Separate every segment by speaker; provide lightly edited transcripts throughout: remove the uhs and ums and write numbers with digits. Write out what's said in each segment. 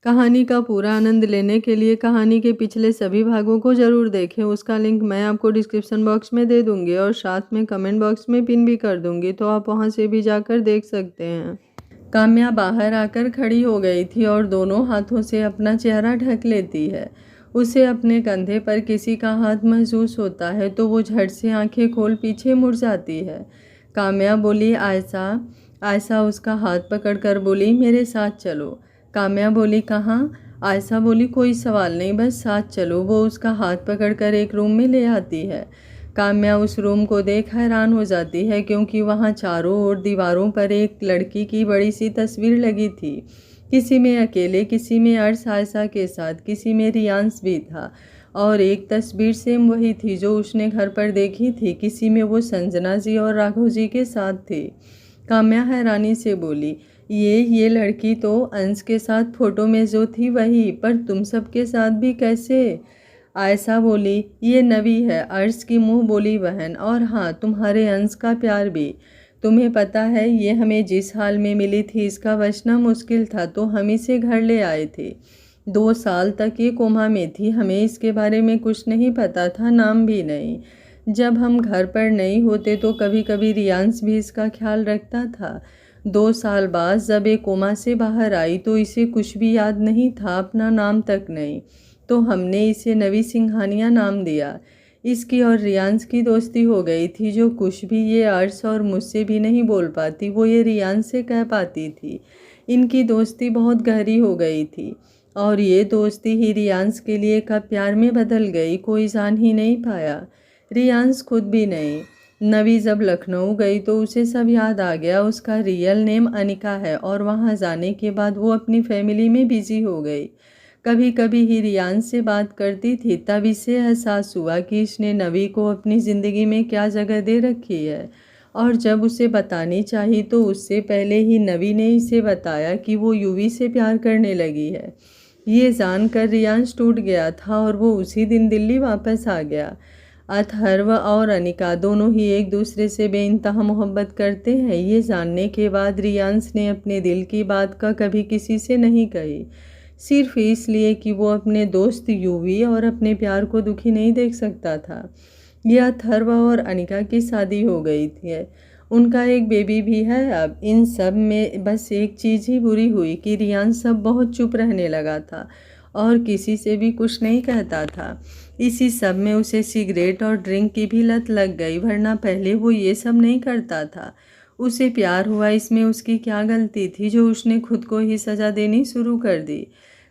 Speaker 1: कहानी का पूरा आनंद लेने के लिए कहानी के पिछले सभी भागों को ज़रूर देखें। उसका लिंक मैं आपको डिस्क्रिप्शन बॉक्स में दे दूँगी और साथ में कमेंट बॉक्स में पिन भी कर दूँगी, तो आप वहाँ से भी जाकर देख सकते हैं। काम्या बाहर आकर खड़ी हो गई थी और दोनों हाथों से अपना चेहरा ढक लेती है। उसे अपने कंधे पर किसी का हाथ महसूस होता है तो वो झट से आंखें खोल पीछे मुड़ जाती है। काम्या बोली, आयशा। आयशा उसका हाथ पकड़कर बोली, मेरे साथ चलो। काम्या बोली, कहाँ? आयशा बोली, कोई सवाल नहीं, बस साथ चलो। वो उसका हाथ पकड़कर एक रूम में ले आती है। काम्या उस रूम को देख हैरान हो जाती है क्योंकि वहाँ चारों ओर दीवारों पर एक लड़की की बड़ी सी तस्वीर लगी थी। किसी में अकेले, किसी में अर्श आयशा के साथ, किसी में रियांश भी था और एक तस्वीर सेम वही थी जो उसने घर पर देखी थी। किसी में वो संजना जी और राघव जी के साथ थी। काम्या हैरानी से बोली, ये लड़की तो अंश के साथ फोटो में जो थी वही, पर तुम सबके साथ भी कैसे? आयशा बोली, ये नवी है, अर्श की मुंह बोली बहन, और हाँ, तुम्हारे अंश का प्यार भी। तुम्हें पता है ये हमें जिस हाल में मिली थी इसका बचना मुश्किल था तो हम इसे घर ले आए थे। 2 साल तक ये कोमा में थी, हमें इसके बारे में कुछ नहीं पता था, नाम भी नहीं। जब हम घर पर नहीं होते तो कभी कभी रियांश भी इसका ख्याल रखता था। 2 साल बाद जब ये कोमा से बाहर आई तो इसे कुछ भी याद नहीं था, अपना नाम तक नहीं, तो हमने इसे नवी सिंघानिया नाम दिया। इसकी और रियांश की दोस्ती हो गई थी। जो कुछ भी ये अर्श और मुझसे भी नहीं बोल पाती वो ये रियांश से कह पाती थी। इनकी दोस्ती बहुत गहरी हो गई थी और ये दोस्ती ही रियांश के लिए कब प्यार में बदल गई कोई जान ही नहीं पाया, रियांश खुद भी नहीं। नवी जब लखनऊ गई तो उसे सब याद आ गया। उसका रियल नेम अनिका है और वहाँ जाने के बाद वो अपनी फैमिली में बिजी हो गई। कभी कभी ही रियांश से बात करती थी, तब इसे एहसास हुआ कि इसने नवी को अपनी ज़िंदगी में क्या जगह दे रखी है, और जब उसे बतानी चाहिए तो उससे पहले ही नवी ने इसे बताया कि वो यूवी से प्यार करने लगी है। ये जानकर रियांश टूट गया था और वो उसी दिन दिल्ली वापस आ गया। अथर्व और अनिका दोनों ही एक दूसरे से बेइंतहा मोहब्बत करते हैं, ये जानने के बाद रियांश ने अपने दिल की बात का कभी किसी से नहीं कही, सिर्फ इसलिए कि वो अपने दोस्त यूवी और अपने प्यार को दुखी नहीं देख सकता था। यह अथर्व और अनिका की शादी हो गई थी, उनका एक बेबी भी है अब। इन सब में बस एक चीज़ ही बुरी हुई कि रियांश सब बहुत चुप रहने लगा था और किसी से भी कुछ नहीं कहता था। इसी सब में उसे सिगरेट और ड्रिंक की भी लत लग गई, वरना पहले वो ये सब नहीं करता था। उसे प्यार हुआ, इसमें उसकी क्या गलती थी जो उसने खुद को ही सज़ा देनी शुरू कर दी।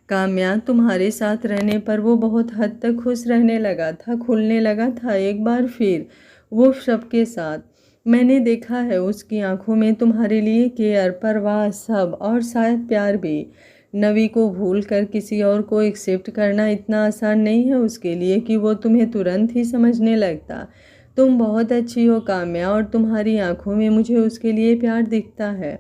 Speaker 1: काम्या, तुम्हारे साथ रहने पर वो बहुत हद तक खुश रहने लगा था, खुलने लगा था एक बार फिर वो सबके साथ। मैंने देखा है उसकी आंखों में तुम्हारे लिए केयर, परवाह सब, और शायद प्यार भी। नवी को भूल कर किसी और को एक्सेप्ट करना इतना आसान नहीं है उसके लिए कि वो तुम्हें तुरंत ही समझने लगता। तुम बहुत अच्छी हो काम्या और तुम्हारी आंखों में मुझे उसके लिए प्यार दिखता है।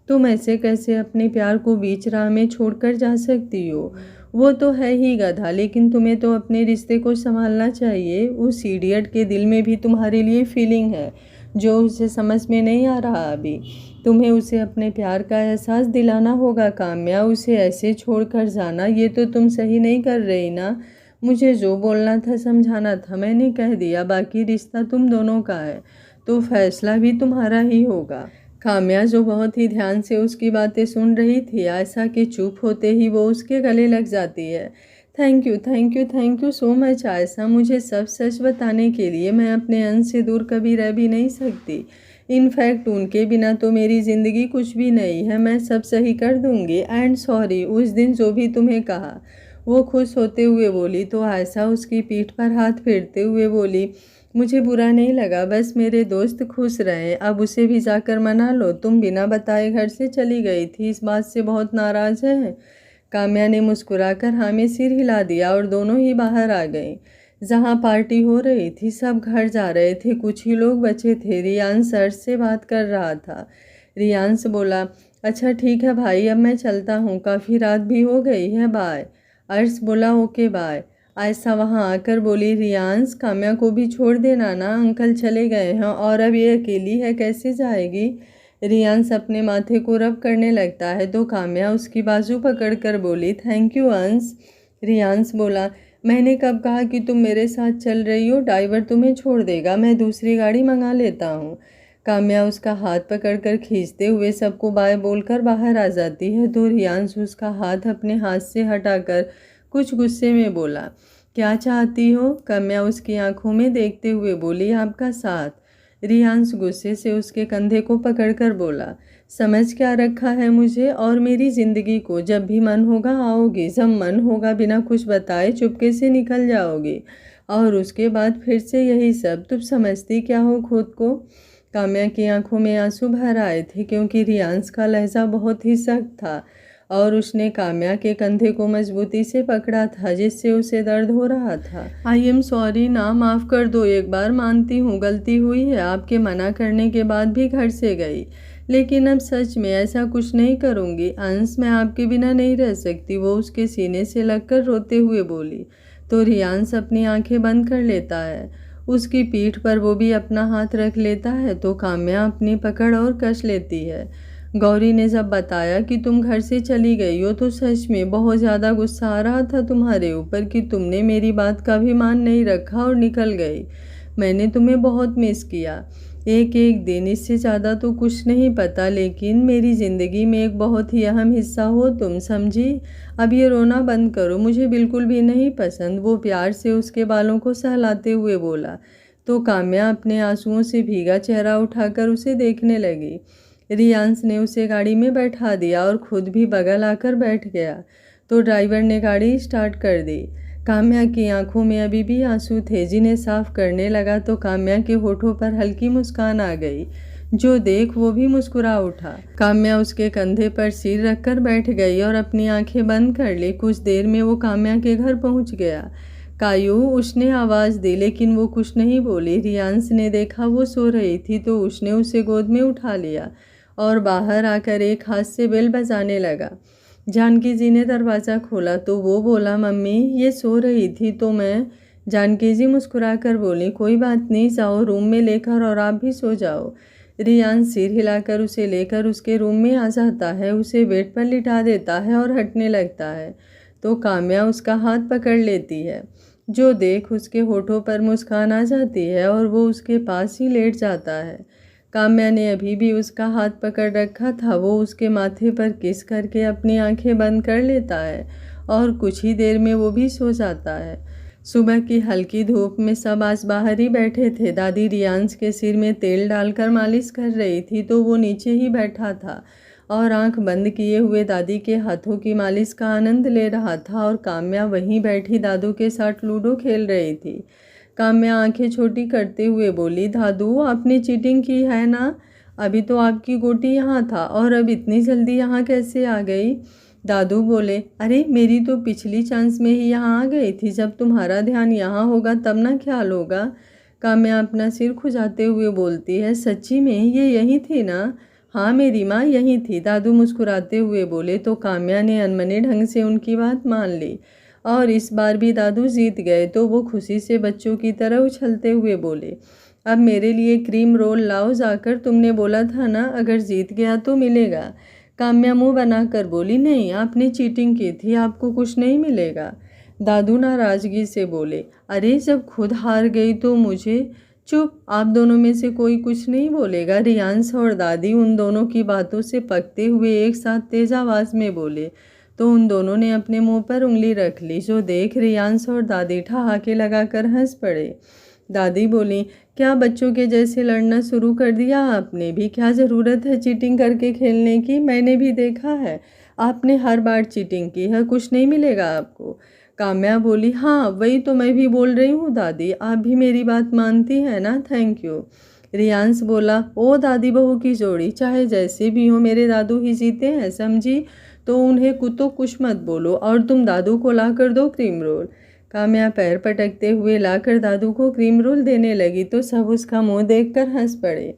Speaker 1: तुम ऐसे कैसे अपने प्यार को बीच राह में छोड़कर जा सकती हो? वो तो है ही गधा, लेकिन तुम्हें तो अपने रिश्ते को संभालना चाहिए। उस इडियट के दिल में भी तुम्हारे लिए फीलिंग है जो उसे समझ में नहीं आ रहा अभी। तुम्हें उसे अपने प्यार का एहसास दिलाना होगा काम्या। उसे ऐसे छोड़कर जाना, ये तो तुम सही नहीं कर रही ना। मुझे जो बोलना था, समझाना था, मैंने कह दिया। बाकी रिश्ता तुम दोनों का है तो फैसला भी तुम्हारा ही होगा। काम्या, जो बहुत ही ध्यान से उसकी बातें सुन रही थी, आयशा के चुप होते ही वो उसके गले लग जाती है। Thank you, thank you, thank you so much Ayesha, मुझे सब सच बताने के लिए। मैं अपने अंश से दूर कभी रह भी नहीं सकती। इनफैक्ट उनके बिना तो मेरी ज़िंदगी कुछ भी नहीं है। मैं सब सही कर दूंगी। एंड सॉरी उस दिन जो भी तुम्हें कहा। वो खुश होते हुए बोली तो आयशा उसकी पीठ पर हाथ फेरते हुए बोली, मुझे बुरा नहीं लगा, बस मेरे दोस्त खुश रहें। अब उसे भी जाकर मना लो। तुम बिना बताए घर से चली गई थी, इस बात से बहुत नाराज़ है। काम्या ने मुस्कुराकर हाँ में सिर हिला दिया और दोनों ही बाहर आ गईं। जहाँ पार्टी हो रही थी सब घर जा रहे थे, कुछ ही लोग बचे थे। रियांश अर्श से बात कर रहा था। रियांश बोला, अच्छा ठीक है भाई, अब मैं चलता हूँ, काफ़ी रात भी हो गई है, बाय। अर्श बोला, ओके बाय। आयशा वहाँ आकर बोली, रियांश काम्या को भी छोड़ देना ना, अंकल चले गए हैं और अब ये अकेली है, कैसे जाएगी? रियांश अपने माथे को रब करने लगता है तो काम्या उसकी बाजू पकड़कर बोली, थैंक यू अंश। रियांश बोला, मैंने कब कहा कि तुम मेरे साथ चल रही हो? ड्राइवर तुम्हें छोड़ देगा, मैं दूसरी गाड़ी मंगा लेता हूँ। काम्या उसका हाथ पकड़कर खींचते हुए सबको बाय बोलकर बाहर आ जाती है तो रियांश उसका हाथ अपने हाथ से हटाकर कुछ गुस्से में बोला, क्या चाहती हो? काम्या उसकी आंखों में देखते हुए बोली, आपका साथ। रियांश गुस्से से उसके कंधे को पकड़कर बोला, समझ क्या रखा है मुझे और मेरी ज़िंदगी को? जब भी मन होगा आओगी, जब मन होगा बिना कुछ बताए चुपके से निकल जाओगी और उसके बाद फिर से यही सब। तुम समझती क्या हो खुद को? काम्या की आंखों में आंसू भर आए थे क्योंकि रियांश का लहजा बहुत ही सख्त था और उसने काम्या के कंधे को मजबूती से पकड़ा था जिससे उसे दर्द हो रहा था। आई एम सॉरी ना, माफ़ कर दो, एक बार मानती हूँ गलती हुई है, आपके मना करने के बाद भी घर से गई, लेकिन अब सच में ऐसा कुछ नहीं करूँगी। अंश, मैं आपके बिना नहीं रह सकती, वो उसके सीने से लगकर रोते हुए बोली। तो रियांश अपनी आंखें बंद कर लेता है, उसकी पीठ पर वो भी अपना हाथ रख लेता है तो काम्या अपनी पकड़ और कस लेती है। गौरी ने जब बताया कि तुम घर से चली गई हो तो सच में बहुत ज़्यादा गुस्सा आ रहा था तुम्हारे ऊपर कि तुमने मेरी बात का भी मान नहीं रखा और निकल गई। मैंने तुम्हें बहुत मिस किया, एक एक दिन, इससे ज़्यादा तो कुछ नहीं पता, लेकिन मेरी ज़िंदगी में एक बहुत ही अहम हिस्सा हो तुम, समझी? अब ये रोना बंद करो, मुझे बिल्कुल भी नहीं पसंद। वो प्यार से उसके बालों को सहलाते हुए बोला तो काम्या अपने आंसुओं से भीगा चेहरा उठाकर उसे देखने लगी। रियांश ने उसे गाड़ी में बैठा दिया और खुद भी बगल आकर बैठ गया तो ड्राइवर ने गाड़ी स्टार्ट कर दी। काम्या की आंखों में अभी भी आंसू थे जिन्हें साफ करने लगा तो काम्या के होठों पर हल्की मुस्कान आ गई। जो देख वो भी मुस्कुरा उठा। काम्या उसके कंधे पर सिर रखकर बैठ गई और अपनी आंखें बंद कर ली। कुछ देर में वो काम्या के घर पहुंच गया। कायू, उसने आवाज़ दी लेकिन वो कुछ नहीं बोली। रियांश ने देखा वो सो रही थी तो उसने उसे गोद में उठा लिया और बाहर आकर एक हाथ से बेल बजाने लगा। जानकी जी ने दरवाज़ा खोला तो वो बोला, मम्मी ये सो रही थी तो मैं। जानकी जी मुस्कुराकर बोली, कोई बात नहीं, जाओ रूम में लेकर और आप भी सो जाओ। रियांश सिर हिलाकर उसे लेकर उसके रूम में आ जाता है, उसे बेड पर लिटा देता है और हटने लगता है तो काम्या उसका हाथ पकड़ लेती है। जो देख उसके होठों पर मुस्कान आ जाती है और वो उसके पास ही लेट जाता है। काम्या ने अभी भी उसका हाथ पकड़ रखा था। वो उसके माथे पर किस करके अपनी आंखें बंद कर लेता है और कुछ ही देर में वो भी सो जाता है। सुबह की हल्की धूप में सब आज बाहर ही बैठे थे। दादी रियांश के सिर में तेल डालकर मालिश कर रही थी तो वो नीचे ही बैठा था और आंख बंद किए हुए दादी के हाथों की मालिश का आनंद ले रहा था और काम्या वहीं बैठी दादू के साथ लूडो खेल रही थी। काम्या आंखें छोटी करते हुए बोली, दादू आपने चीटिंग की है ना? अभी तो आपकी गोटी यहाँ था और अब इतनी जल्दी यहाँ कैसे आ गई? दादू बोले, अरे मेरी तो पिछली चांस में ही यहाँ आ गई थी, जब तुम्हारा ध्यान यहाँ होगा तब ना ख्याल होगा। काम्या अपना सिर खुजाते हुए बोलती है, सच्ची में ये यही थी ना? हाँ मेरी माँ यही थी, दादू मुस्कुराते हुए बोले तो काम्या ने अनमने ढंग से उनकी बात मान ली और इस बार भी दादू जीत गए तो वो खुशी से बच्चों की तरह उछलते हुए बोले, अब मेरे लिए क्रीम रोल लाओ जाकर, तुमने बोला था ना अगर जीत गया तो मिलेगा। काम्या मुंह बनाकर बोली, नहीं आपने चीटिंग की थी, आपको कुछ नहीं मिलेगा। दादू नाराजगी से बोले, अरे जब खुद हार गई तो मुझे। चुप, आप दोनों में से कोई कुछ नहीं बोलेगा। रियांश और दादी उन दोनों की बातों से पकते हुए एक साथ तेज आवाज़ में बोले तो उन दोनों ने अपने मुंह पर उंगली रख ली। जो देख रियांश और दादी ठहाके लगाकर हंस पड़े। दादी बोली, क्या बच्चों के जैसे लड़ना शुरू कर दिया आपने भी? क्या ज़रूरत है चीटिंग करके खेलने की? मैंने भी देखा है, आपने हर बार चीटिंग की है, कुछ नहीं मिलेगा आपको। काम्या बोली, हाँ वही तो मैं भी बोल रही हूँ दादी, आप भी मेरी बात मानती हैं ना? Thank you. रियांश बोला, ओ दादी बहू की जोड़ी, चाहे जैसे भी हो मेरे दादू ही जीते हैं, समझी? तो उन्हें तो कुछ मत बोलो और तुम दादू को ला कर दो क्रीम रोल। काम्या पैर पटकते हुए लाकर दादू को क्रीम रोल देने लगी तो सब उसका मुंह देखकर हंस पड़े।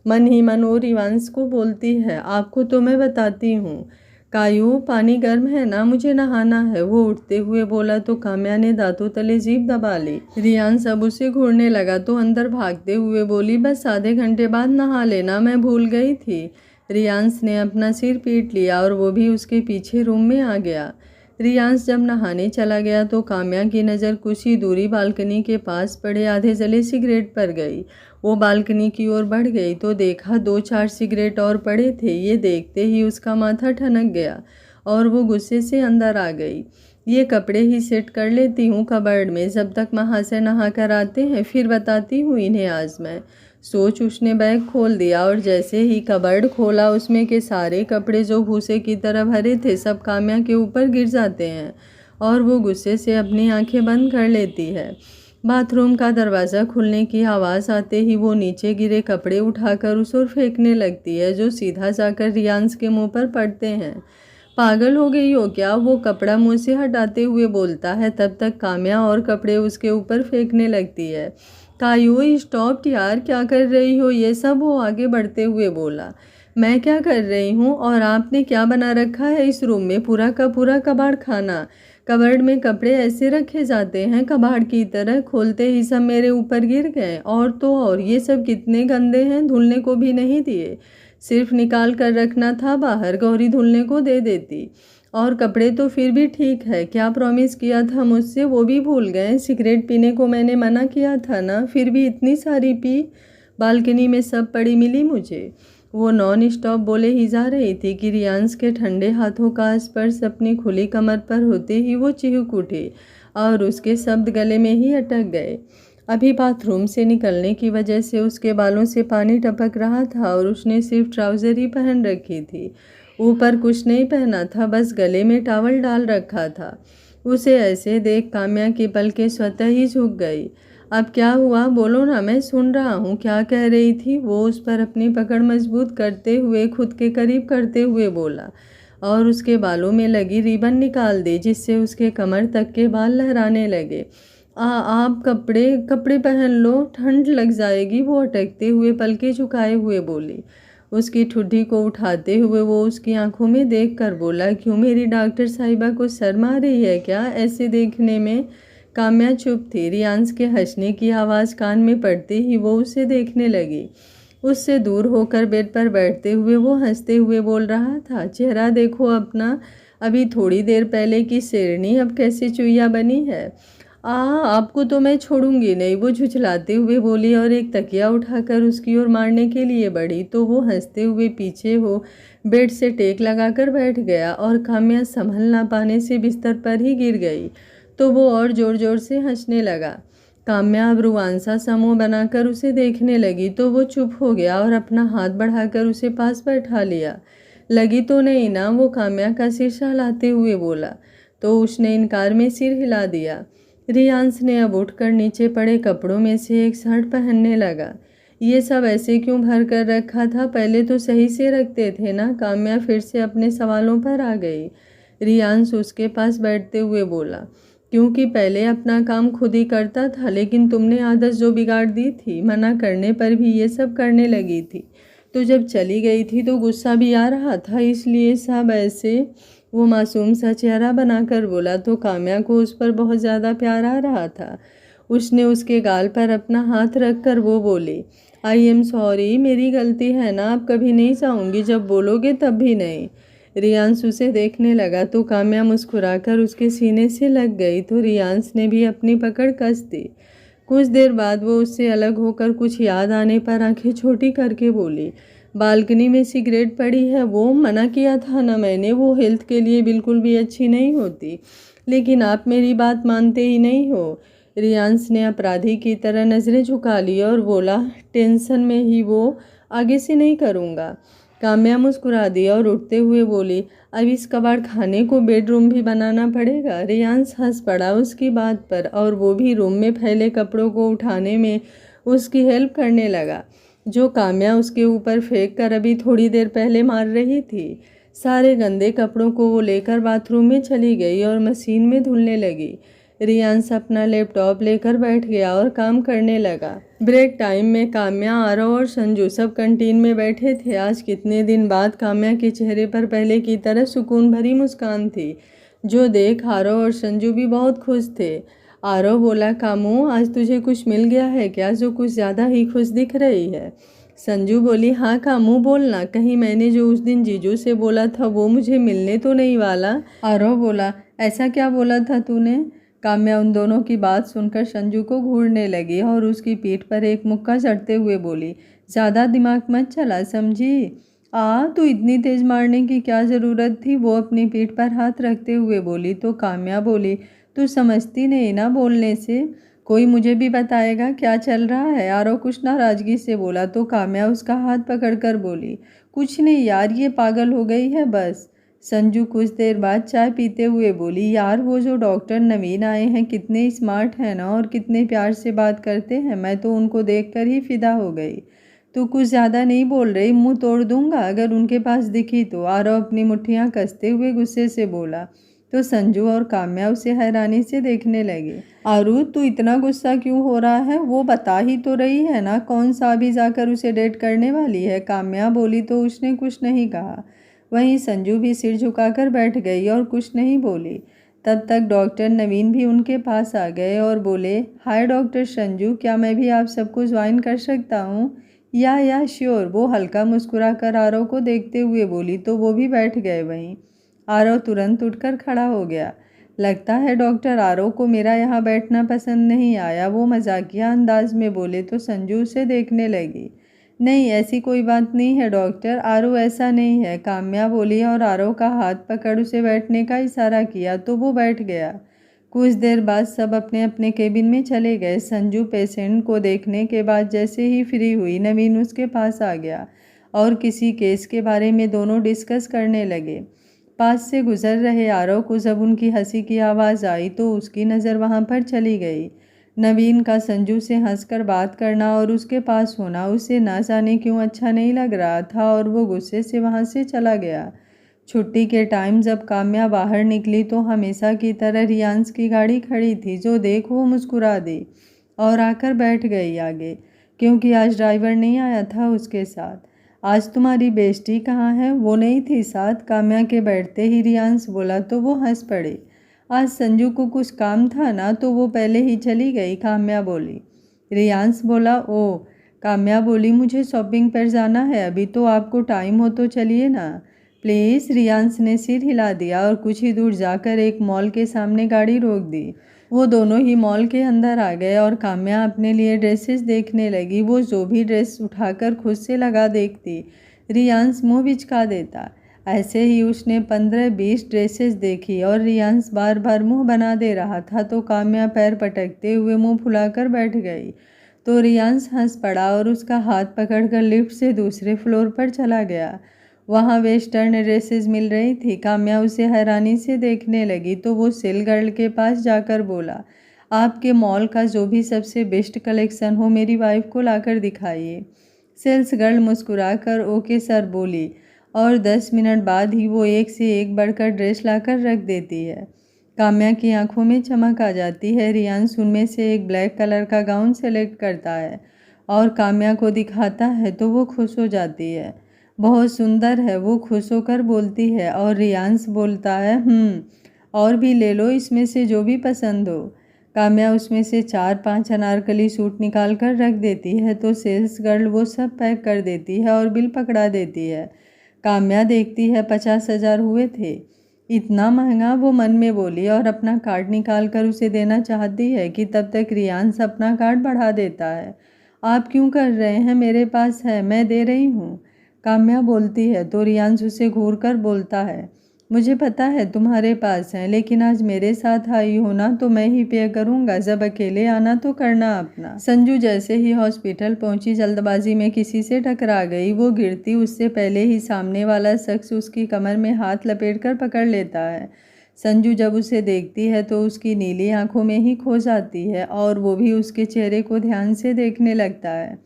Speaker 1: मन ही मन वो रियांश को बोलती है, आपको तो मैं बताती हूँ। कायू पानी गर्म है ना, मुझे नहाना है, वो उठते हुए बोला तो काम्या ने दांतों तले जीभ दबा ली। रियांश अब उसे घूरने लगा तो अंदर भागते हुए बोली, बस आधे घंटे बाद नहा लेना, मैं भूल गई थी। रियांश ने अपना सिर पीट लिया और वो भी उसके पीछे रूम में आ गया। रियांश जब नहाने चला गया तो काम्या की नज़र कुछ ही दूरी बालकनी के पास पड़े आधे जले सिगरेट पर गई। वो बालकनी की ओर बढ़ गई तो देखा 2-4 सिगरेट और पड़े थे। ये देखते ही उसका माथा ठनक गया और वो गुस्से से अंदर आ गई। ये कपड़े ही सेट कर लेती हूँ कबर्ड में, जब तक महाशय नहा कर आते हैं फिर बताती हूँ इन्हें आज मैं, सोच उसने बैग खोल दिया और जैसे ही कबर्ड खोला उसमें के सारे कपड़े जो भूसे की तरह भरे थे सब काम्या के ऊपर गिर जाते हैं और वो गुस्से से अपनी आंखें बंद कर लेती है। बाथरूम का दरवाज़ा खुलने की आवाज़ आते ही वो नीचे गिरे कपड़े उठाकर उस ओर फेंकने लगती है जो सीधा जाकर रियांश के मुंह पर पड़ते हैं। पागल हो गई हो क्या, वो कपड़ा मुंह से हटाते हुए बोलता है। तब तक काम्या और कपड़े उसके ऊपर फेंकने लगती है। कायू स्टॉप यार, क्या कर रही हो ये सब, वो आगे बढ़ते हुए बोला। मैं क्या कर रही हूँ, और आपने क्या बना रखा है इस रूम में, पूरा का पूरा कबाड़ खाना। कबर्ड में कपड़े ऐसे रखे जाते हैं कबाड़ की तरह, खोलते ही सब मेरे ऊपर गिर गए। और तो और ये सब कितने गंदे हैं, धुलने को भी नहीं दिए, सिर्फ निकाल कर रखना था बाहर, गौरी धुलने को दे देती। और कपड़े तो फिर भी ठीक है, क्या प्रॉमिस किया था मुझसे वो भी भूल गए। सिगरेट पीने को मैंने मना किया था ना, फिर भी इतनी सारी पी। बालकनी में सब पड़ी मिली मुझे। वो नॉन स्टॉप बोले ही जा रही थी कि रियांश के ठंडे हाथों का स्पर्श अपनी खुली कमर पर होते ही वो चिहुक उठी और उसके शब्द गले में ही अटक गए। अभी बाथरूम से निकलने की वजह से उसके बालों से पानी टपक रहा था और उसने सिर्फ ट्राउज़र ही पहन रखी थी, ऊपर कुछ नहीं पहना था, बस गले में टॉवल डाल रखा था। उसे ऐसे देख काम्या की पलकें स्वतः ही झुक गई। अब क्या हुआ, बोलो ना, मैं सुन रहा हूँ, क्या कह रही थी। वो उस पर अपनी पकड़ मजबूत करते हुए खुद के करीब करते हुए बोला और उसके बालों में लगी रिबन निकाल दी जिससे उसके कमर तक के बाल लहराने लगे। आप कपड़े पहन लो, ठंड लग जाएगी, वो अटकते हुए पलके झुकाए हुए बोली। उसकी ठुड्डी को उठाते हुए वो उसकी आंखों में देखकर बोला, क्यों मेरी डॉक्टर साहिबा को शर्म आ रही है क्या ऐसे देखने में। काम्या चुप थी। रियांश के हंसने की आवाज़ कान में पड़ते ही वो उसे देखने लगी। उससे दूर होकर बेड पर बैठते हुए वो हंसते हुए बोल रहा था, चेहरा देखो अपना, अभी थोड़ी देर पहले की शेरनी अब कैसे चुईया बनी है। आपको तो मैं छोड़ूंगी नहीं, वो झुझलाते हुए बोली और एक तकिया उठाकर उसकी ओर मारने के लिए बढ़ी तो वो हंसते हुए पीछे हो बेड से टेक लगाकर बैठ गया और काम्या संभल ना पाने से बिस्तर पर ही गिर गई तो वो और ज़ोर ज़ोर से हंसने लगा। काम्या अब रुआंसा समूह बनाकर उसे देखने लगी तो वो चुप हो गया और अपना हाथ बढ़ाकर उसे पास बैठा लिया। लगी तो नहीं ना, वो काम्या का सिर सहलाते हुए बोला तो उसने इनकार में सिर हिला दिया। रियांश ने अब उठकर नीचे पड़े कपड़ों में से एक शर्ट पहनने लगा। ये सब ऐसे क्यों भर कर रखा था, पहले तो सही से रखते थे ना। काम्या फिर से अपने सवालों पर आ गई। रियांश उसके पास बैठते हुए बोला, क्योंकि पहले अपना काम खुद ही करता था, लेकिन तुमने आदत जो बिगाड़ दी थी, मना करने पर भी ये सब करने लगी थी। तो जब चली गई थी तो गुस्सा भी आ रहा था, इसलिए सब ऐसे। वो मासूम सा चेहरा बनाकर बोला तो काम्या को उस पर बहुत ज़्यादा प्यार आ रहा था। उसने उसके गाल पर अपना हाथ रखकर वो बोली, आई एम सॉरी, मेरी गलती है ना, अब कभी नहीं चाहूँगी, जब बोलोगे तब भी नहीं। रियांश उसे देखने लगा तो काम्या मुस्कुराकर उसके सीने से लग गई तो रियांश ने भी अपनी पकड़ कस दी। कुछ देर बाद वो उससे अलग होकर कुछ याद आने पर आंखें छोटी करके बोली, बालकनी में सिगरेट पड़ी है, वो मना किया था ना मैंने, वो हेल्थ के लिए बिल्कुल भी अच्छी नहीं होती, लेकिन आप मेरी बात मानते ही नहीं हो। रियांश ने अपराधी की तरह नज़रें झुका ली और बोला, टेंशन में ही वो, आगे से नहीं करूँगा। काम्या मुस्कुरा दी और उठते हुए बोली, अब इस कबाड़ खाने को बेडरूम भी बनाना पड़ेगा। रियांश हंस पड़ा उसकी बात पर और वो भी रूम में फैले कपड़ों को उठाने में उसकी हेल्प करने लगा, जो काम्या उसके ऊपर फेंक कर अभी थोड़ी देर पहले मार रही थी। सारे गंदे कपड़ों को वो लेकर बाथरूम में चली गई और मशीन में धुलने लगी। रियांश अपना लैपटॉप लेकर बैठ गया और काम करने लगा। ब्रेक टाइम में काम्या, आरव और संजू सब कैंटीन में बैठे थे। आज कितने दिन बाद काम्या के चेहरे पर पहले की तरह सुकून भरी मुस्कान थी, जो देख आरव और संजू भी बहुत खुश थे। आरव बोला, कामू, आज तुझे कुछ मिल गया है क्या, जो कुछ ज़्यादा ही खुश दिख रही है। संजू बोली, हाँ कामू बोलना, कहीं मैंने जो उस दिन जीजू से बोला था वो मुझे मिलने तो नहीं वाला। आरव बोला, ऐसा क्या बोला था तूने? काम्या उन दोनों की बात सुनकर संजू को घूरने लगी और उसकी पीठ पर एक मुक्का चढ़ते हुए बोली, ज़्यादा दिमाग मत चला समझी। तू इतनी तेज मारने की क्या ज़रूरत थी? वो अपनी पीठ पर हाथ रखते हुए बोली। तो काम्या बोली, तू समझती नहीं ना बोलने से, कोई मुझे भी बताएगा क्या चल रहा है? आरव कुछ नाराज़गी से बोला। तो काम्या उसका हाथ पकड़कर बोली, कुछ नहीं यार, ये पागल हो गई है बस। संजू कुछ देर बाद चाय पीते हुए बोली, यार वो जो डॉक्टर नवीन आए हैं कितने स्मार्ट हैं ना, और कितने प्यार से बात करते हैं, मैं तो उनको देखकर ही फिदा हो गई। तू कुछ ज़्यादा नहीं बोल रही, मुंह तोड़ दूंगा अगर उनके पास दिखी तो। आरव अपनी मुट्ठियाँ कसते हुए गुस्से से बोला। तो संजू और काम्या उसे हैरानी से देखने लगे। आरू, तू इतना गुस्सा क्यों हो रहा है? वो बता ही तो रही है ना कौन सा अभी जाकर उसे डेट करने वाली है। काम्या बोली तो उसने कुछ नहीं कहा। वहीं संजू भी सिर झुकाकर बैठ गई और कुछ नहीं बोली। तब तक डॉक्टर नवीन भी उनके पास आ गए और बोले, हाय डॉक्टर संजू, क्या मैं भी आप सबको ज्वाइन कर सकता हूँ? या श्योर, वो हल्का मुस्कुरा कर आरव को देखते हुए बोली। तो वो भी बैठ गए। वहीं आरव तुरंत उठकर खड़ा हो गया। लगता है डॉक्टर आरव को मेरा यहाँ बैठना पसंद नहीं आया, वो मजाकिया अंदाज में बोले। तो संजू उसे देखने लगी। नहीं, ऐसी कोई बात नहीं है डॉक्टर, आरव ऐसा नहीं है, काम्या बोली और आरव का हाथ पकड़ उसे बैठने का इशारा किया तो वो बैठ गया। कुछ देर बाद सब अपने अपने केबिन में चले गए। संजू पेशेंट को देखने के बाद जैसे ही फ्री हुई, नवीन उसके पास आ गया और किसी केस के बारे में दोनों डिस्कस करने लगे। पास से गुजर रहे आरव को जब उनकी हंसी की आवाज़ आई तो उसकी नज़र वहां पर चली गई। नवीन का संजू से हंसकर बात करना और उसके पास होना उसे ना जाने क्यों अच्छा नहीं लग रहा था और वो गुस्से से वहां से चला गया। छुट्टी के टाइम जब काम्या बाहर निकली तो हमेशा की तरह रियांश की गाड़ी खड़ी थी। जो देख वो मुस्कुरा दी और आकर बैठ गई आगे, क्योंकि आज ड्राइवर नहीं आया था उसके साथ। आज तुम्हारी बेस्टी कहाँ है? वो नहीं थी साथ? काम्या के बैठते ही रियांश बोला तो वो हंस पड़े। आज संजू को कुछ काम था ना तो वो पहले ही चली गई, काम्या बोली। रियांश बोला, ओ। काम्या बोली, मुझे शॉपिंग पर जाना है अभी, तो आपको टाइम हो तो चलिए ना प्लीज़। रियांश ने सिर हिला दिया और कुछ ही दूर जाकर एक मॉल के सामने गाड़ी रोक दी। वो दोनों ही मॉल के अंदर आ गए और काम्या अपने लिए ड्रेसेस देखने लगी। वो जो भी ड्रेस उठाकर खुद से लगा देखती, रियांश मुंह बिचका देता। ऐसे ही उसने 15-20 ड्रेसेस देखी और रियांश बार बार मुंह बना दे रहा था तो काम्या पैर पटकते हुए मुंह फुलाकर बैठ गई। तो रियांश हंस पड़ा और उसका हाथ पकड़कर लिफ्ट से दूसरे फ्लोर पर चला गया। वहाँ वेस्टर्न ड्रेसेस मिल रही थी। काम्या उसे हैरानी से देखने लगी तो वो सेल गर्ल के पास जाकर बोला, आपके मॉल का जो भी सबसे बेस्ट कलेक्शन हो मेरी वाइफ को लाकर दिखाइए। सेल्स गर्ल मुस्कुराकर ओके सर बोली और 10 मिनट बाद ही वो एक से एक बढ़कर ड्रेस लाकर रख देती है। काम्या की आंखों में चमक आ जाती है। रियांश उनमें से एक ब्लैक कलर का गाउन सेलेक्ट करता है और काम्या को दिखाता है तो वो खुश हो जाती है। बहुत सुंदर है, वो खुश होकर बोलती है और रियांश बोलता है, और भी ले लो इसमें से जो भी पसंद हो। काम्या उसमें से 4-5 अनारकली सूट निकाल कर रख देती है तो सेल्स गर्ल वो सब पैक कर देती है और बिल पकड़ा देती है। काम्या देखती है 50,000 हुए थे। इतना महंगा? वो मन में बोली और अपना कार्ड निकाल कर उसे देना चाहती है कि तब तक रियांश अपना कार्ड बढ़ा देता है। आप क्यों कर रहे हैं? मेरे पास है, मैं दे रही हूँ, काम्या बोलती है। तो रियांश उसे घूर कर बोलता है, मुझे पता है तुम्हारे पास है, लेकिन आज मेरे साथ आई हो ना तो मैं ही पे करूँगा, जब अकेले आना तो करना अपना। संजू जैसे ही हॉस्पिटल पहुंची जल्दबाजी में किसी से टकरा गई। वो गिरती उससे पहले ही सामने वाला शख्स उसकी कमर में हाथ लपेटकर पकड़ लेता है। संजू जब उसे देखती है तो उसकी नीली आंखों में ही खो जाती है और वो भी उसके चेहरे को ध्यान से देखने लगता है।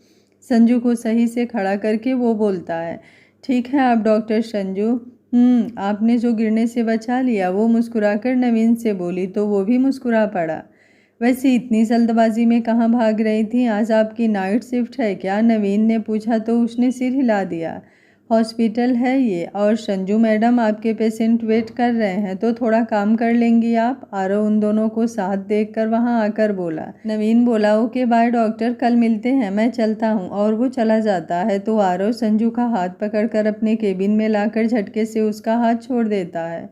Speaker 1: संजू को सही से खड़ा करके वो बोलता है, ठीक है आप डॉक्टर संजू, आपने जो गिरने से बचा लिया। वो मुस्कुराकर नवीन से बोली तो वो भी मुस्कुरा पड़ा। वैसे इतनी जल्दबाजी में कहाँ भाग रही थी? आज आपकी नाइट शिफ्ट है क्या? नवीन ने पूछा तो उसने सिर हिला दिया। हॉस्पिटल है ये, और संजू मैडम आपके पेशेंट वेट कर रहे हैं, तो थोड़ा काम कर लेंगी आप। आरव उन दोनों को साथ देखकर वहां आकर बोला। नवीन बोला, ओके बाय डॉक्टर, कल मिलते हैं, मैं चलता हूं। और वो चला जाता है तो आरव संजू का हाथ पकड़कर अपने केबिन में लाकर झटके से उसका हाथ छोड़ देता है।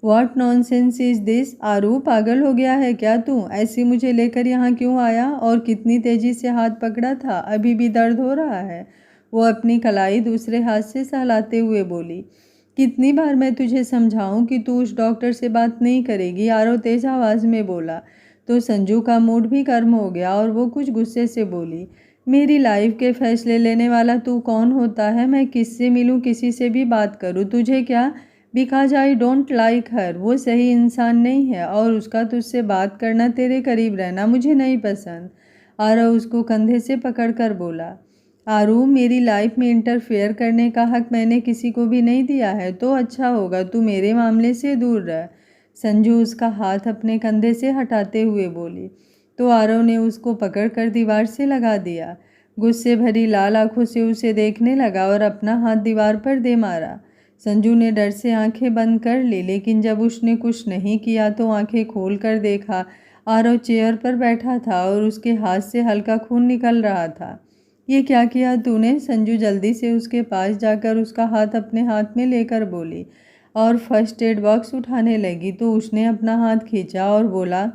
Speaker 1: What nonsense is this? Aru, पागल हो गया है क्या तू? ऐसे मुझे लेकर यहाँ क्यों आया? और कितनी तेजी से हाथ पकड़ा था, अभी भी दर्द हो रहा है? वो अपनी कलाई दूसरे हाथ से सहलाते हुए बोली। कितनी बार मैं तुझे समझाऊं कि तू उस डॉक्टर से बात नहीं करेगी? आरव तेज आवाज़ में बोला। तो संजू का मूड भी गर्म हो गया और वो कुछ गुस्से से बोली, मेरी लाइफ के फैसले लेने वाला तू कौन होता है? मैं किससे मिलूं, किसी से भी बात करूं, तुझे क्या? बिकॉज आई डोंट लाइक हर। वो सही इंसान नहीं है और उसका तुझसे बात करना, तेरे करीब रहना मुझे नहीं पसंद। आरव उसको कंधे से पकड़कर बोला। आरू, मेरी लाइफ में इंटरफेयर करने का हक मैंने किसी को भी नहीं दिया है, तो अच्छा होगा तू मेरे मामले से दूर रह। संजू उसका हाथ अपने कंधे से हटाते हुए बोली। तो आरव ने उसको पकड़कर दीवार से लगा दिया। गुस्से भरी लाल आंखों से उसे देखने लगा और अपना हाथ दीवार पर दे मारा। संजू ने डर से आंखें बंद कर ली, लेकिन जब उसने कुछ नहीं किया तो आंखें खोल कर देखा। आरव चेयर पर बैठा था और उसके हाथ से हल्का खून निकल रहा था। ये क्या किया तूने? संजू जल्दी से उसके पास जाकर उसका हाथ अपने हाथ में लेकर बोली और फर्स्ट एड बॉक्स उठाने लगी। तो उसने अपना हाथ खींचा और बोला,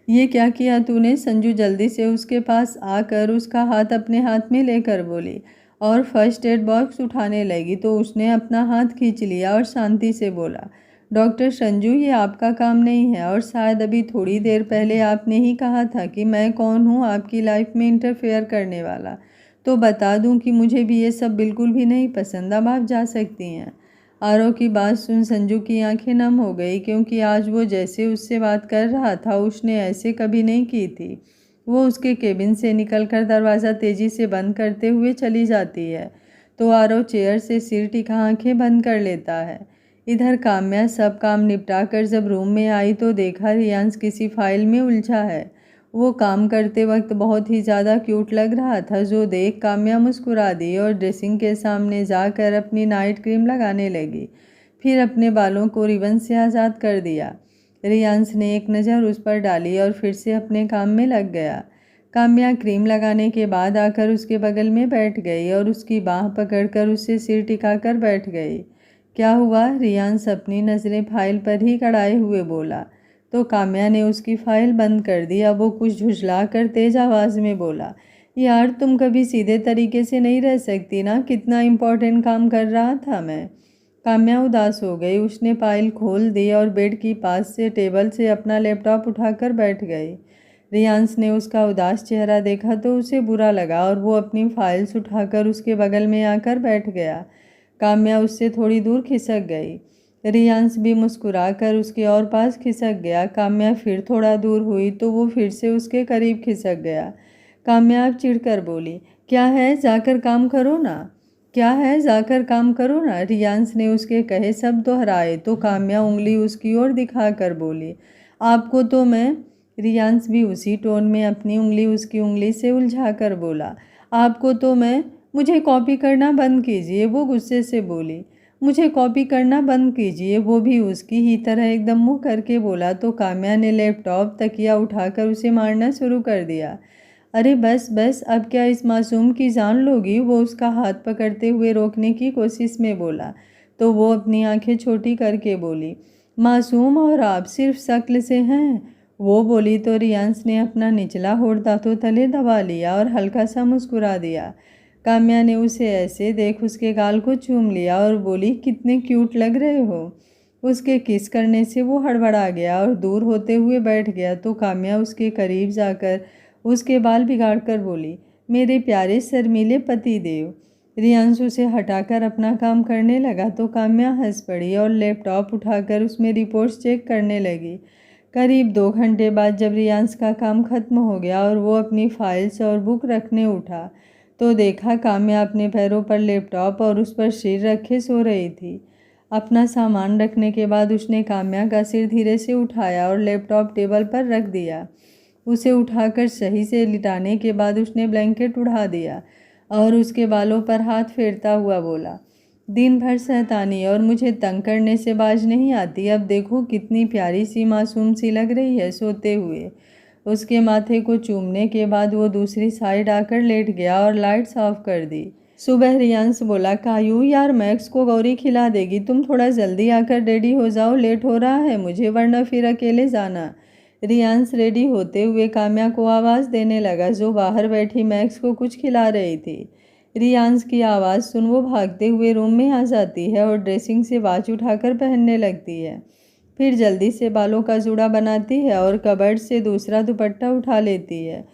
Speaker 1: ये क्या किया तूने? संजू जल्दी से उसके पास आकर उसका हाथ अपने हाथ में लेकर बोली और फर्स्ट एड बॉक्स उठाने लगी। तो उसने अपना हाथ खींच लिया और शांति से बोला, डॉक्टर संजू, ये आपका काम नहीं है, और शायद अभी थोड़ी देर पहले आपने ही कहा था कि मैं कौन हूँ आपकी लाइफ में इंटरफेयर करने वाला। तो बता दूं कि मुझे भी ये सब बिल्कुल भी नहीं पसंद। अब आप जा सकती हैं। आरव की बात सुन संजू की आंखें नम हो गई, क्योंकि आज वो जैसे उससे बात कर रहा था उसने ऐसे कभी नहीं की थी। वो उसके केबिन से निकलकर दरवाज़ा तेज़ी से बंद करते हुए चली जाती है तो आरव चेयर से सिर टिका आंखें बंद कर लेता है। इधर काम्या सब काम निपटा कर जब रूम में आई तो देखा रियांश किसी फाइल में उलझा है। वो काम करते वक्त बहुत ही ज़्यादा क्यूट लग रहा था, जो देख काम्या मुस्कुरा दी और ड्रेसिंग के सामने जाकर अपनी नाइट क्रीम लगाने लगी। फिर अपने बालों को रिबन से आज़ाद कर दिया। रियांश ने एक नज़र उस पर डाली और फिर से अपने काम में लग गया। काम्या क्रीम लगाने के बाद आकर उसके बगल में बैठ गई और उसकी बाह पकड़कर उससे सिर टिकाकर बैठ गई। क्या हुआ? रियांश अपनी नज़रें फाइल पर ही गड़ाए हुए बोला। तो काम्या ने उसकी फाइल बंद कर दी। अब वो कुछ झुँझला कर तेज आवाज़ में बोला, यार तुम कभी सीधे तरीके से नहीं रह सकती ना? कितना इम्पोर्टेंट काम कर रहा था मैं। काम्या उदास हो गई। उसने फाइल खोल दी और बेड की पास से टेबल से अपना लैपटॉप उठाकर बैठ गई। रियांश ने उसका उदास चेहरा देखा तो उसे बुरा लगा और वो अपनी फाइल्स उठाकर उसके बगल में आकर बैठ गया। काम्या उससे थोड़ी दूर खिसक गई। रियांश भी मुस्कुराकर उसके और पास खिसक गया। काम्या फिर थोड़ा दूर हुई तो वो फिर से उसके करीब खिसक गया। काम्या अब चिढ़कर बोली, क्या है, जाकर काम करो ना। क्या है, जाकर काम करो ना। रियांश ने उसके कहे शब्द दोहराए तो काम्या उंगली उसकी ओर दिखाकर बोली, आपको तो मैं। रियांश भी उसी टोन में अपनी उंगली उसकी उंगली से उलझाकर बोला, आपको तो मैं। मुझे कॉपी करना बंद कीजिए, वो गुस्से से बोली। मुझे कॉपी करना बंद कीजिए, वो भी उसकी ही तरह एकदम मुंह करके बोला। तो काम्या ने लैपटॉप तकिया उठाकर उसे मारना शुरू कर दिया। अरे बस बस, अब क्या इस मासूम की जान लोगी? वो उसका हाथ पकड़ते हुए रोकने की कोशिश में बोला तो वो अपनी आंखें छोटी करके बोली, मासूम और आप सिर्फ शक्ल से हैं। वो बोली तो रियांश ने अपना निचला होठ दांतों तले दबा लिया और हल्का सा मुस्कुरा दिया। काम्या ने उसे ऐसे देख उसके गाल को चूम लिया और बोली, कितने क्यूट लग रहे हो। उसके किस करने से वो हड़बड़ा गया और दूर होते हुए बैठ गया। तो काम्या उसके करीब जाकर उसके बाल बिगाड़कर बोली, मेरे प्यारे शर्मीले पति देव। रियांश उसे हटाकर अपना काम करने लगा तो काम्या हंस पड़ी और लैपटॉप उठाकर उसमें रिपोर्ट्स चेक करने लगी। करीब 2 घंटे बाद जब रियांश का काम खत्म हो गया और वो अपनी फाइल्स और बुक रखने उठा तो देखा काम्या अपने पैरों पर लैपटॉप और उस पर सिर रखे सो रही थी। अपना सामान रखने के बाद उसने काम्या का सिर धीरे से उठाया और लैपटॉप टेबल पर रख दिया। उसे उठाकर सही से लिटाने के बाद उसने ब्लैंकेट उड़ा दिया और उसके बालों पर हाथ फेरता हुआ बोला, दिन भर शैतानी और मुझे तंग करने से बाज नहीं आती। अब देखो कितनी प्यारी सी मासूम सी लग रही है सोते हुए। उसके माथे को चूमने के बाद वो दूसरी साइड आकर लेट गया और लाइट्स ऑफ कर दी। सुबह रियांश बोला, कायू यार मैक्स को गौरी खिला देगी, तुम थोड़ा जल्दी आकर रेडी हो जाओ, लेट हो रहा है मुझे, वरना फिर अकेले जाना। रियांश रेडी होते हुए काम्या को आवाज़ देने लगा जो बाहर बैठी मैक्स को कुछ खिला रही थी। रियांश की आवाज़ सुन वो भागते हुए रूम में आ जाती है और ड्रेसिंग से वॉच उठाकर पहनने लगती है। फिर जल्दी से बालों का जूड़ा बनाती है और कबर्ड से दूसरा दुपट्टा उठा लेती है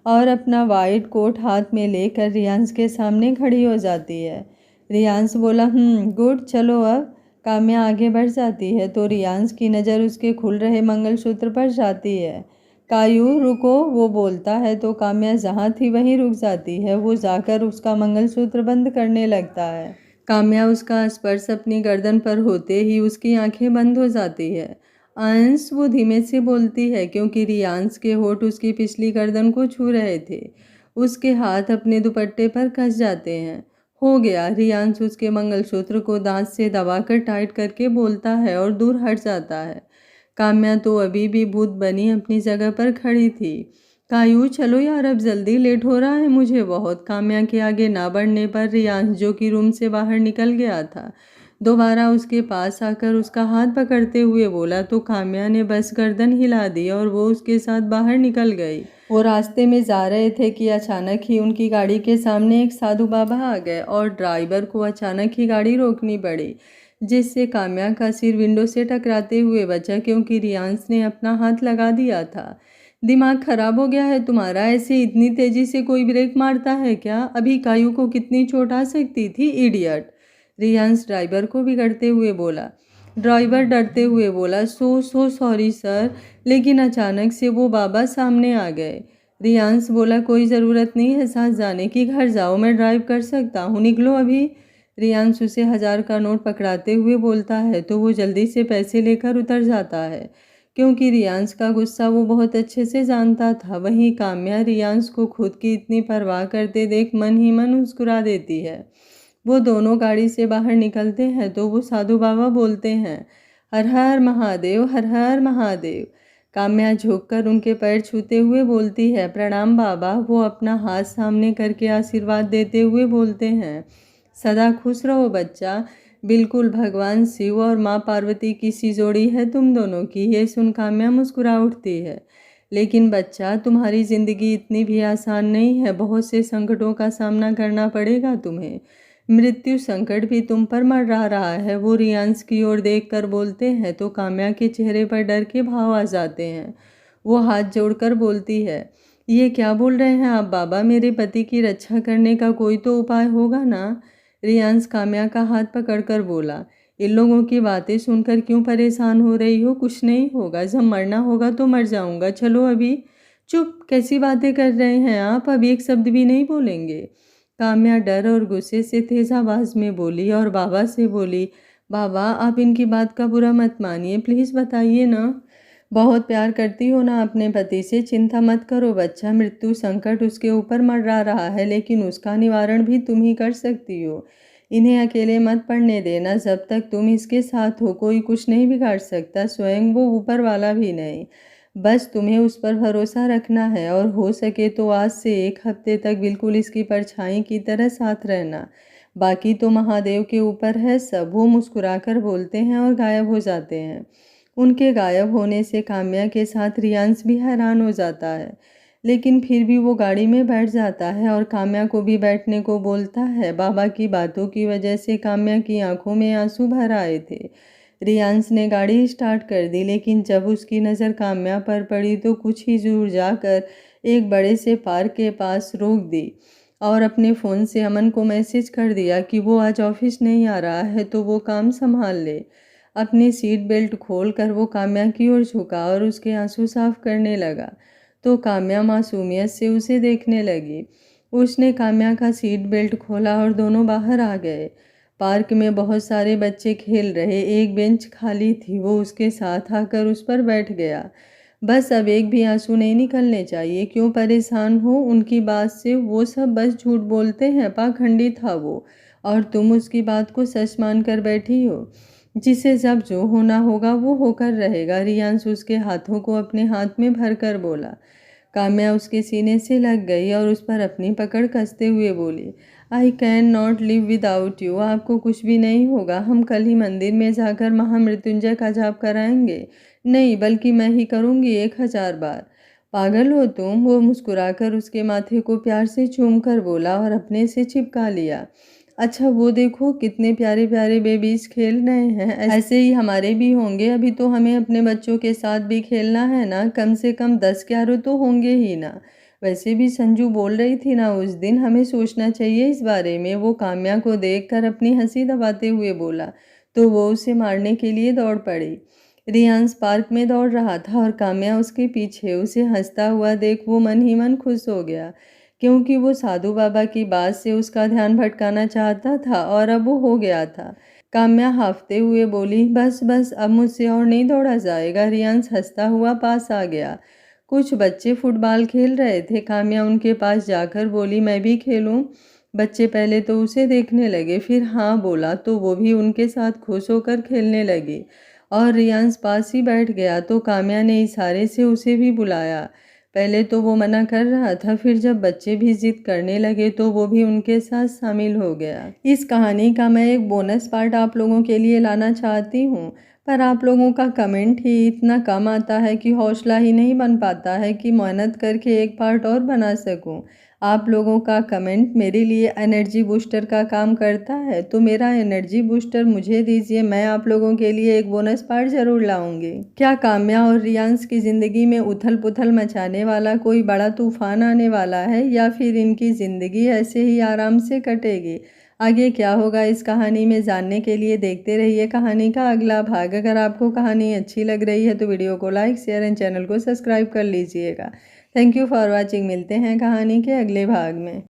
Speaker 1: और अपना वाइट कोट हाथ में लेकर रियांश के सामने खड़ी हो जाती है। रियांश बोला, गुड, चलो अब। काम्या आगे बढ़ जाती है तो रियांश की नज़र उसके खुल रहे मंगलसूत्र पर जाती है। कायू रुको, वो बोलता है तो काम्या जहाँ थी वहीं रुक जाती है। वो जाकर उसका मंगलसूत्र बंद करने लगता है। काम्या उसका स्पर्श अपनी गर्दन पर होते ही उसकी आंखें बंद हो जाती है। अंश, वो धीमे से बोलती है क्योंकि रियांश के होठ उसकी पिछली गर्दन को छू रहे थे। उसके हाथ अपने दुपट्टे पर कस जाते हैं। हो गया, रियांश उसके मंगलसूत्र को दांत से दबाकर टाइट करके बोलता है और दूर हट जाता है। काम्या तो अभी भी भूत बनी अपनी जगह पर खड़ी थी। कायू चलो यार, अब जल्दी, लेट हो रहा है मुझे बहुत। काम्या के आगे ना बढ़ने पर रियांश, जो कि रूम से बाहर निकल गया था, दोबारा उसके पास आकर उसका हाथ पकड़ते हुए बोला तो काम्या ने बस गर्दन हिला दी और वो उसके साथ बाहर निकल गई। वो रास्ते में जा रहे थे कि अचानक ही उनकी गाड़ी के सामने एक साधु बाबा आ गए और ड्राइवर को अचानक ही गाड़ी रोकनी पड़ी, जिससे काम्या का सिर विंडो से टकराते हुए बचा क्योंकि रियांश ने अपना हाथ लगा दिया था। दिमाग खराब हो गया है तुम्हारा? ऐसे इतनी तेजी से कोई ब्रेक मारता है क्या? अभी कायू को कितनी चोट आ सकती थी, इडियट। रियांश ड्राइवर को बिगड़ते हुए बोला। ड्राइवर डरते हुए बोला, सो सॉरी सर, लेकिन अचानक से वो बाबा सामने आ गए। रियांश बोला, कोई ज़रूरत नहीं है साथ जाने की, घर जाओ, मैं ड्राइव कर सकता हूँ, निकलो अभी। रियांश उसे 1000 का नोट पकड़ाते हुए बोलता है तो वो जल्दी से पैसे लेकर उतर जाता है क्योंकि रियांश का गुस्सा वो बहुत अच्छे से जानता था। वहीं काम्या रियांश को खुद की इतनी परवाह करते देख मन ही मन मुस्कुरा देती है। वो दोनों गाड़ी से बाहर निकलते हैं तो वो साधु बाबा बोलते हैं, हर हर महादेव, हर हर महादेव। काम्या झुककर उनके पैर छूते हुए बोलती है, प्रणाम बाबा। वो अपना हाथ सामने करके आशीर्वाद देते हुए बोलते हैं, सदा खुश रहो बच्चा, बिल्कुल भगवान शिव और माँ पार्वती की सी जोड़ी है तुम दोनों की। ये सुन काम्या मुस्कुरा उठती है। लेकिन बच्चा, तुम्हारी ज़िंदगी इतनी भी आसान नहीं है, बहुत से संकटों का सामना करना पड़ेगा तुम्हें। मृत्यु संकट भी तुम पर मंडरा रहा है। वो रियांश की ओर देखकर बोलते हैं तो काम्या के चेहरे पर डर के भाव आ जाते हैं। वो हाथ जोड़कर बोलती है, ये क्या बोल रहे हैं आप बाबा? मेरे पति की रक्षा करने का कोई तो उपाय होगा ना? रियांश काम्या का हाथ पकड़कर बोला, इन लोगों की बातें सुनकर क्यों परेशान हो रही हो? कुछ नहीं होगा, जब मरना होगा तो मर जाऊंगा, चलो अभी। चुप, कैसी बातें कर रहे हैं आप? अब एक शब्द भी नहीं बोलेंगे। काम्या डर और गुस्से से तेज आवाज़ में बोली और बाबा से बोली, बाबा आप इनकी बात का बुरा मत मानिए, प्लीज़ बताइए ना। बहुत प्यार करती हो ना अपने पति से, चिंता मत करो बच्चा, मृत्यु संकट उसके ऊपर मंडरा रहा है लेकिन उसका निवारण भी तुम ही कर सकती हो। इन्हें अकेले मत पड़ने देना, जब तक तुम इसके साथ हो कोई कुछ नहीं बिगाड़ सकता, स्वयं वो ऊपर वाला भी नहीं। बस तुम्हें उस पर भरोसा रखना है और हो सके तो आज से 1 हफ्ते तक बिल्कुल इसकी परछाई की तरह साथ रहना। बाकी तो महादेव के ऊपर है सब। वो मुस्कुराकर बोलते हैं और गायब हो जाते हैं। उनके गायब होने से काम्या के साथ रियांश भी हैरान हो जाता है, लेकिन फिर भी वो गाड़ी में बैठ जाता है और काम्या को भी बैठने को बोलता है। बाबा की बातों की वजह से काम्या की आंखों में आंसू भर आए थे। रियांश ने गाड़ी स्टार्ट कर दी लेकिन जब उसकी नज़र काम्या पर पड़ी तो कुछ ही दूर जाकर एक बड़े से पार्क के पास रोक दी और अपने फ़ोन से अमन को मैसेज कर दिया कि वो आज ऑफिस नहीं आ रहा है तो वो काम संभाल ले। अपनी सीट बेल्ट खोलकर वो काम्या की ओर झुका और उसके आंसू साफ करने लगा तो काम्या मासूमियत से उसे देखने लगी। उसने काम्या का सीट बेल्ट खोला और दोनों बाहर आ गए। पार्क में बहुत सारे बच्चे खेल रहे, एक बेंच खाली थी। वो उसके साथ आकर उस पर बैठ गया। बस अब एक भी आंसू नहीं निकलने चाहिए, क्यों परेशान हो उनकी बात से? वो सब बस झूठ बोलते हैं, पाखंडी था वो। और तुम उसकी बात को सच मानकर बैठी हो। जिसे जब जो होना होगा वो होकर रहेगा। रियांश उसके हाथों को अपने हाथ में भरकर बोला। काम्या उसके सीने से लग गई और उस पर अपनी पकड़ कसते हुए बोली, I can not live without you. आपको कुछ भी नहीं होगा। हम कल ही मंदिर में जाकर महामृत्युंजय का जाप कराएंगे। नहीं, बल्कि मैं ही करूँगी 1000 बार। पागल हो तुम? वो मुस्कुराकर उसके माथे को प्यार से चूम कर बोला और अपने से चिपका लिया। अच्छा वो देखो कितने प्यारे प्यारे बेबीज खेल रहे हैं। ऐसे ही हमारे भी होंगे। अभी तो हमें अपने बच्चों के साथ भी खेलना है ना। कम से कम 10-11 तो होंगे ही ना। वैसे भी संजू बोल रही थी ना उस दिन, हमें सोचना चाहिए इस बारे में। वो काम्या को देखकर अपनी हंसी दबाते हुए बोला तो वो उसे मारने के लिए दौड़ पड़ी। रियांश पार्क में दौड़ रहा था और काम्या उसके पीछे। उसे हंसता हुआ देख वो मन ही मन खुश हो गया, क्योंकि वो साधु बाबा की बात से उसका ध्यान भटकाना चाहता था और अब वो हो गया था। काम्या हाफते हुए बोली, बस बस अब मुझसे और नहीं दौड़ा जाएगा। रियांश हंसता हुआ पास आ गया। कुछ बच्चे फुटबॉल खेल रहे थे। काम्या उनके पास जाकर बोली, मैं भी खेलूं? बच्चे पहले तो उसे देखने लगे, फिर हाँ बोला तो वो भी उनके साथ खुश होकर खेलने लगे और रियांश पास ही बैठ गया। तो काम्या ने इशारे से उसे भी बुलाया। पहले तो वो मना कर रहा था, फिर जब बच्चे भी जिद करने लगे तो वो भी उनके साथ शामिल हो गया। इस कहानी का मैं एक बोनस पार्ट आप लोगों के लिए लाना चाहती हूँ, पर आप लोगों का कमेंट ही इतना कम आता है कि हौसला ही नहीं बन पाता है कि मेहनत करके एक पार्ट और बना सकूँ। आप लोगों का कमेंट मेरे लिए एनर्जी बूस्टर का काम करता है, तो मेरा एनर्जी बूस्टर मुझे दीजिए। मैं आप लोगों के लिए एक बोनस पार्ट जरूर लाऊंगी। क्या काम्या और रियांश की ज़िंदगी में उथल पुथल मचाने वाला कोई बड़ा तूफान आने वाला है, या फिर इनकी ज़िंदगी ऐसे ही आराम से कटेगी? आगे क्या होगा इस कहानी में जानने के लिए देखते रहिए कहानी का अगला भाग। अगर आपको कहानी अच्छी लग रही है तो वीडियो को लाइक, शेयर एंड चैनल को सब्सक्राइब कर लीजिएगा। Thank you for watching. मिलते हैं कहानी के अगले भाग में।